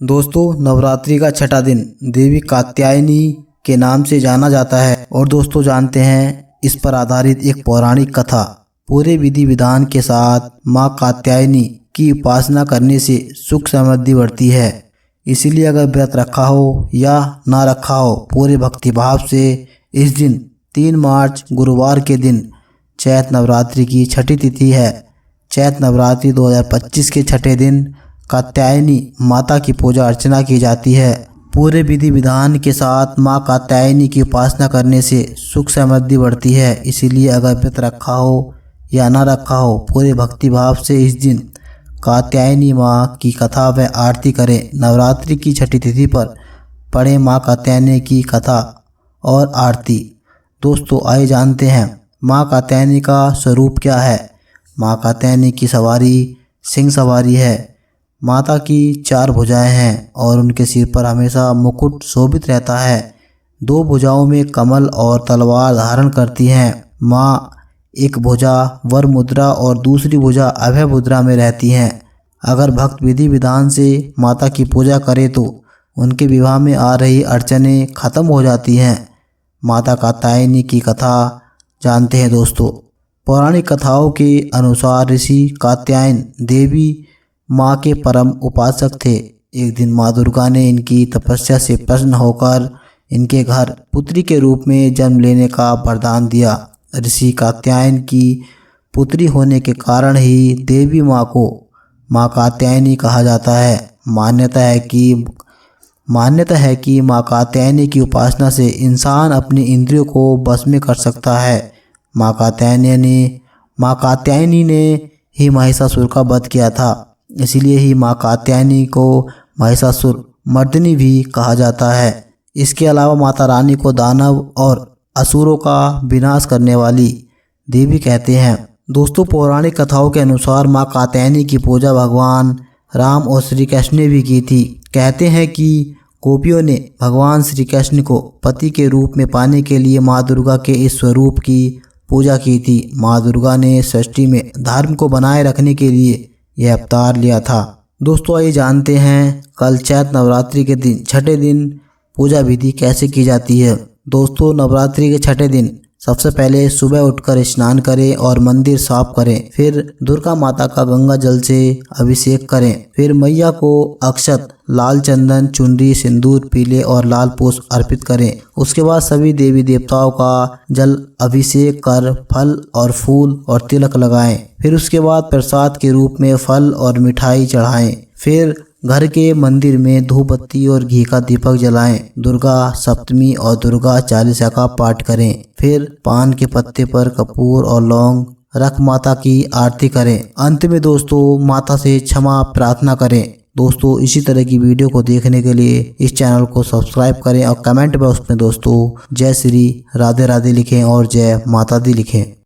दोस्तों, नवरात्रि का छठा दिन देवी कात्यायनी के नाम से जाना जाता है। और दोस्तों जानते हैं इस पर आधारित एक पौराणिक कथा। पूरे विधि विधान के साथ माँ कात्यायनी की उपासना करने से सुख समृद्धि बढ़ती है। इसीलिए अगर व्रत रखा हो या ना रखा हो, पूरे भक्तिभाव से इस दिन 3 मार्च गुरुवार के दिन चैत्र नवरात्रि की छठी तिथि है। चैत्र नवरात्रि 2025 के छठे दिन कात्यायनी माता की पूजा अर्चना की जाती है। पूरे विधि विधान के साथ माँ कात्यायनी की उपासना करने से सुख समृद्धि बढ़ती है। इसीलिए अगर व्रत रखा हो या ना रखा हो, पूरे भक्तिभाव से इस दिन कात्यायनी माँ की कथा व आरती करें। नवरात्रि की छठी तिथि पर पढ़ें माँ कात्यायनी की कथा और आरती। दोस्तों आइए जानते हैं माँ कात्यायनी का स्वरूप क्या है। माँ कात्यायनी की सवारी सिंह सवारी है। माता की 4 भुजाएं हैं और उनके सिर पर हमेशा मुकुट शोभित रहता है। 2 भुजाओं में कमल और तलवार धारण करती हैं। माँ एक भुजा वर मुद्रा और दूसरी भुजा अभय मुद्रा में रहती हैं। अगर भक्त विधि विधान से माता की पूजा करे तो उनके विवाह में आ रही अड़चनें खत्म हो जाती हैं। माता कात्यायनी की कथा जानते हैं दोस्तों। पौराणिक कथाओं के अनुसार ऋषि कात्यायन देवी माँ के परम उपासक थे। एक दिन माँ दुर्गा ने इनकी तपस्या से प्रसन्न होकर इनके घर पुत्री के रूप में जन्म लेने का वरदान दिया। ऋषि कात्यायन की पुत्री होने के कारण ही देवी माँ को माँ कात्यायनी कहा जाता है। मान्यता है कि माँ कात्यायनी की उपासना से इंसान अपनी इंद्रियों को वश में कर सकता है। माँ कात्यायनी ने ही महिषासुर का वध किया था। इसीलिए ही माँ कात्यायनी को महिषासुर मर्दिनी भी कहा जाता है। इसके अलावा माता रानी को दानव और असुरों का विनाश करने वाली देवी कहते हैं। दोस्तों पौराणिक कथाओं के अनुसार माँ कात्यायनी की पूजा भगवान राम और श्री कृष्ण ने भी की थी। कहते हैं कि गोपियों ने भगवान श्री कृष्ण को पति के रूप में पाने के लिए माँ दुर्गा के इस स्वरूप की पूजा की थी। माँ दुर्गा ने सृष्टि में धर्म को बनाए रखने के लिए यह अवतार लिया था। दोस्तों आइए जानते हैं कल चैत्र नवरात्रि के दिन छठे दिन पूजा विधि कैसे की जाती है। दोस्तों नवरात्रि के छठे दिन सबसे पहले सुबह उठकर स्नान करें और मंदिर साफ करें। फिर दुर्गा माता का गंगा जल से अभिषेक करें। फिर मैया को अक्षत, लाल चंदन, चुनरी, सिंदूर, पीले और लाल पुष्प अर्पित करें। उसके बाद सभी देवी देवताओं का जल अभिषेक कर फल और फूल और तिलक लगाएं। फिर उसके बाद प्रसाद के रूप में फल और मिठाई चढ़ाएं। फिर घर के मंदिर में धूप बत्ती और घी का दीपक जलाएं। दुर्गा सप्तमी और दुर्गा चालीसा का पाठ करें। फिर पान के पत्ते पर कपूर और लौंग रख माता की आरती करें। अंत में दोस्तों माता से क्षमा प्रार्थना करें। दोस्तों इसी तरह की वीडियो को देखने के लिए इस चैनल को सब्सक्राइब करें और कमेंट बॉक्स में दोस्तों जय श्री राधे राधे लिखें और जय माता दी लिखें।